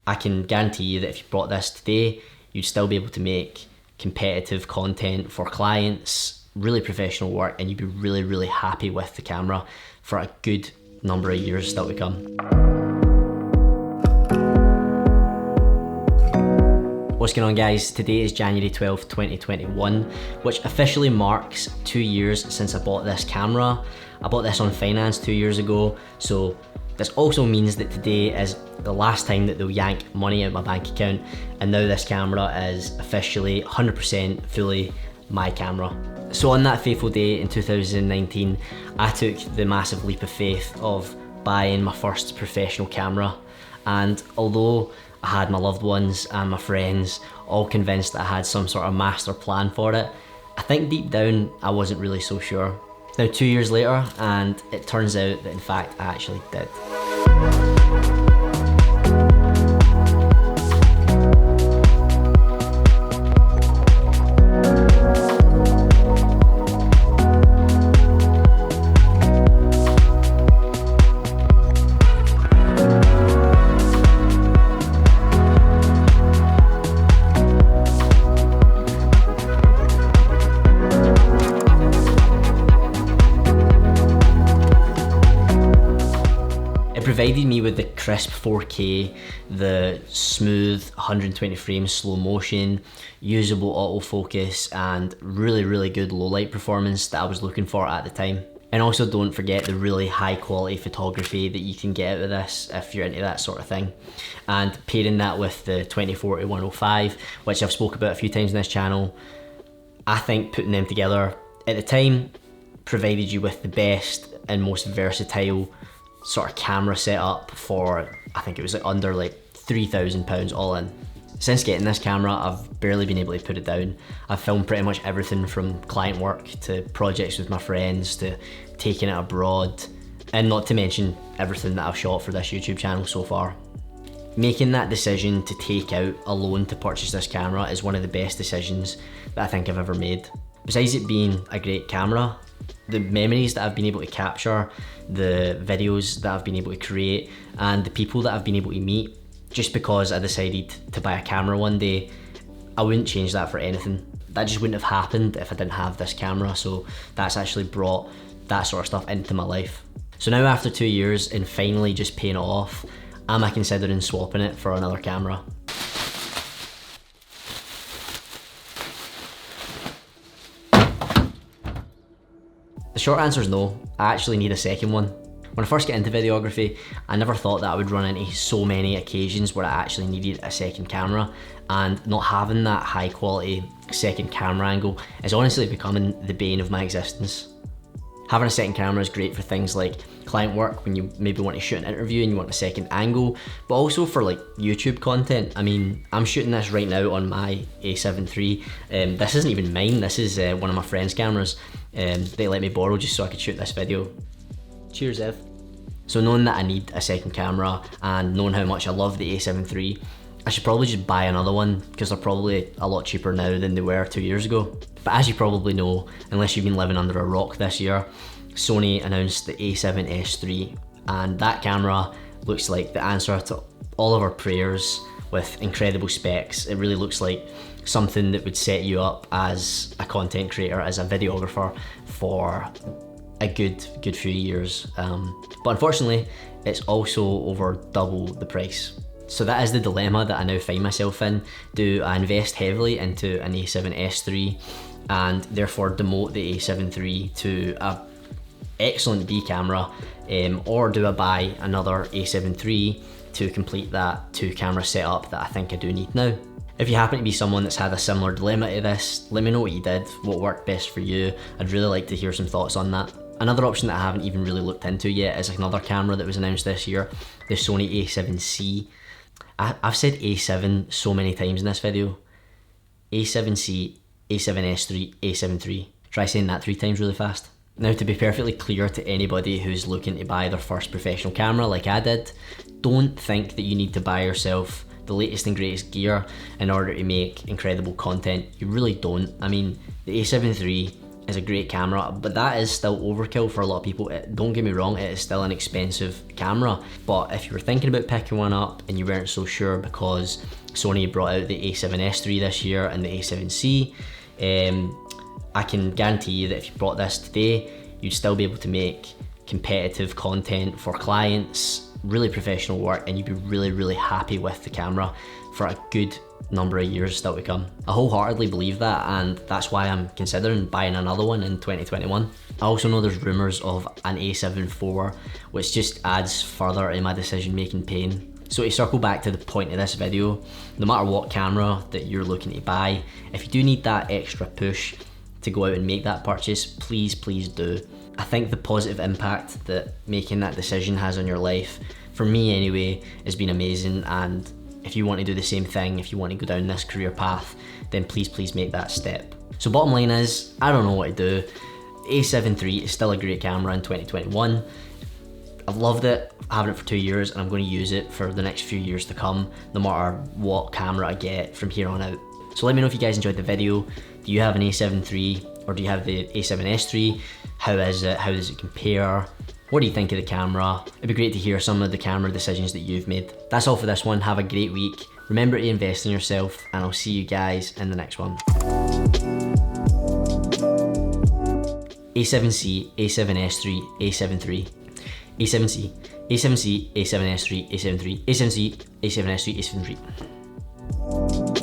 I can guarantee you that if you bought this today, you'd still be able to make competitive content for clients, really professional work, and you'd be really, really happy with the camera for a good number of years still to come. What's going on, guys? Today is January 12th, 2021, which officially marks 2 years since I bought this camera. I bought this on finance 2 years ago, so this also means that today is the last time that they'll yank money out of my bank account, and now this camera is officially 100% fully my camera. So on that fateful day in 2019, I took the massive leap of faith of buying my first professional camera, and although I had my loved ones and my friends all convinced that I had some sort of master plan for it, I think deep down I wasn't really so sure. It's now 2 years later, and it turns out that in fact I actually did. Provided me with the crisp 4K, the smooth 120 frames slow motion, usable autofocus, and really, really good low light performance that I was looking for at the time. And also don't forget the really high quality photography that you can get out of this if you're into that sort of thing. And pairing that with the 2040-105, which I've spoke about a few times on this channel, I think putting them together at the time provided you with the best and most versatile sort of camera setup for, I think it was like under like £3,000 all in. Since getting this camera, I've barely been able to put it down. I've filmed pretty much everything from client work to projects with my friends to taking it abroad, and not to mention everything that I've shot for this YouTube channel so far. Making that decision to take out a loan to purchase this camera is one of the best decisions that I think I've ever made. Besides it being a great camera, the memories that I've been able to capture, the videos that I've been able to create, and the people that I've been able to meet just because I decided to buy a camera one day, I wouldn't change that for anything. That just wouldn't have happened if I didn't have this camera, so that's actually brought that sort of stuff into my life. So now after 2 years and finally just paying it off, am I considering swapping it for another camera? The short answer is no. I actually need a second one. When I first got into videography, I never thought that I would run into so many occasions where I actually needed a second camera, and not having that high quality second camera angle is honestly becoming the bane of my existence. Having a second camera is great for things like client work when you maybe want to shoot an interview and you want a second angle, but also for like YouTube content. I mean, I'm shooting this right now on my A7III. This isn't even mine, this is one of my friend's cameras. They let me borrow just so I could shoot this video. Cheers, Ev. So knowing that I need a second camera and knowing how much I love the A7III, I should probably just buy another one because they're probably a lot cheaper now than they were 2 years ago. But as you probably know, unless you've been living under a rock this year, Sony announced the A7S III, and that camera looks like the answer to all of our prayers with incredible specs. It really looks like something that would set you up as a content creator, as a videographer for a good few years. But unfortunately, it's also over double the price. So that is the dilemma that I now find myself in. Do I invest heavily into an A7S III and therefore demote the A7 III to a excellent B camera, or do I buy another A7 III to complete that 2-camera setup that I think I do need now? If you happen to be someone that's had a similar dilemma to this, let me know what you did, what worked best for you. I'd really like to hear some thoughts on that. Another option that I haven't even really looked into yet is another camera that was announced this year, the Sony A7C. I've said A7 so many times in this video. A7C, A7S III, A7 III. Try saying that 3 times really fast. Now, to be perfectly clear to anybody who's looking to buy their first professional camera like I did, don't think that you need to buy yourself the latest and greatest gear in order to make incredible content. You really don't. I mean, the A7 III is a great camera, but that is still overkill for a lot of people. Don't get me wrong, it is still an expensive camera, but if you were thinking about picking one up and you weren't so sure because Sony brought out the A7III this year and the A7C, I can guarantee you that if you bought this today, you'd still be able to make competitive content for clients, really professional work, and you'd be really, really happy with the camera for a good number of years still to come. I wholeheartedly believe that, and that's why I'm considering buying another one in 2021. I also know there's rumours of an A7 IV, which just adds further in my decision making pain. So to circle back to the point of this video, no matter what camera that you're looking to buy, if you do need that extra push to go out and make that purchase, please do. I think the positive impact that making that decision has on your life, for me anyway, has been amazing, and if you want to do the same thing, if you want to go down this career path, then please make that step. So bottom line is, I don't know what to do. A7 III is still a great camera in 2021. I've loved it, having it for 2 years, and I'm going to use it for the next few years to come, no matter what camera I get from here on out. So let me know if you guys enjoyed the video. Do you have an A7 III, or do you have the A7S III? How is it? How does it compare? What do you think of the camera? It'd be great to hear some of the camera decisions that you've made. That's all for this one. Have a great week. Remember to invest in yourself, and I'll see you guys in the next one. A7C, A7S III, A7 III. A7C, A7C, A7S III, A7 III, A7C, A7S III, A7 III.